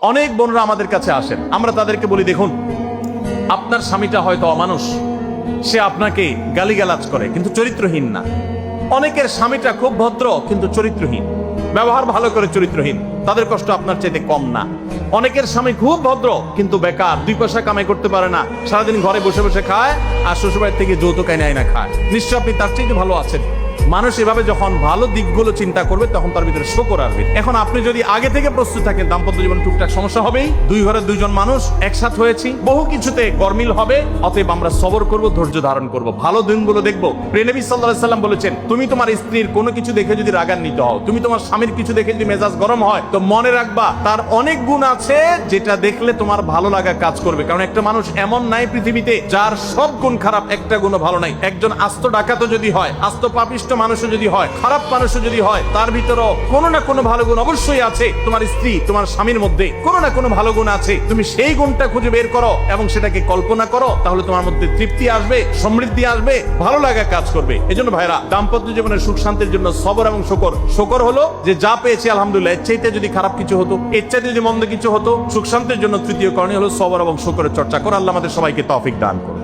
অনেক বোনরা আমাদের কাছে আসেন, আমরা তাদেরকে বলি, দেখুন আপনার স্বামীটা হয়তো অমানুষ, সে আপনাকে গালিগালাজ করে কিন্তু চরিত্রহীন না। অনেকের স্বামীটা খুব ভদ্র কিন্তু চরিত্রহীন, ব্যবহার ভালো করে চরিত্রহীন, তাদের কষ্ট আপনার চাইতে কম না। অনেকের স্বামী খুব ভদ্র কিন্তু বেকার, 2 পয়সা কামাই করতে পারে না, সারাদিন ঘরে বসে বসে খায় আর শ্বশুরবাড়ি থেকে যৌতুক এনে আইনা খায়, নিশ্চয় আপনি তার চাইতে ভালো আছেন। মানুষ এভাবে যখন ভালো দিকগুলো চিন্তা করবে তখন তার ভিতরে শোকর আসবে। এখন আপনি যদি আগে থেকে প্রস্তুত থাকেন, দাম্পত্য জীবন টুকটাক সমস্যা হবেই, 2 ঘরের 2 জন মানুষ একসাথ হয়েছি, বহু কিছুতে গরমিল হবে, অতএব আমরা সবর করব, ধৈর্য ধারণ করব, ভালো দিনগুলো দেখবো। নবী সাল্লাল্লাহু আলাইহি সাল্লাম বলেছেন, তুমি তোমার স্ত্রীর কোনো কিছু দেখে যদি রাগান্বিত হও, তুমি তোমার স্বামীর কিছু দেখে যদি মেজাজ গরম হয়, তো মনে রাখবা তার অনেক গুণ আছে যেটা দেখলে তোমার ভালো লাগা কাজ করবে। কারণ একটা মানুষ এমন নাই পৃথিবীতে যার সব গুণ খারাপ, একটা গুণও ভালো নাই। একজন আস্ত ডাকাতও যদি হয়, আস্ত পাপিষ্ট মানুষও যদি হয়, খারাপ মানুষও যদি হয়, তার ভিতরও কোনো না কোনো ভালো গুণ অবশ্যই আছে। তোমার স্ত্রী, তোমার স্বামীর মধ্যে কোনো না কোনো ভালো গুণ আছে, তুমি সেই গুণটা খুঁজে বের করো এবং সেটাকে কল্পনা করো, তাহলে তোমার মধ্যে তৃপ্তি আসবে, সমৃদ্ধি আসবে, ভালো লাগা কাজ করবে। এজন্য ভাইরা, দাম্পত্য জীবনের সুখ শান্তির জন্য সবর এবং শকর। শকর হলো যে যা পেয়েছি আলহামদুলিল্লাহ, এর চাইতে যদি খারাপ কিছু হতো, এর চাইতে যদি মন্দ কিছু হতো, সুখ শান্তির জন্য তৃতীয় করণীয় হলো সবর এবং শকরের চর্চা করো। আল্লাহ আমাদের সবাইকে তৌফিক দান করুন।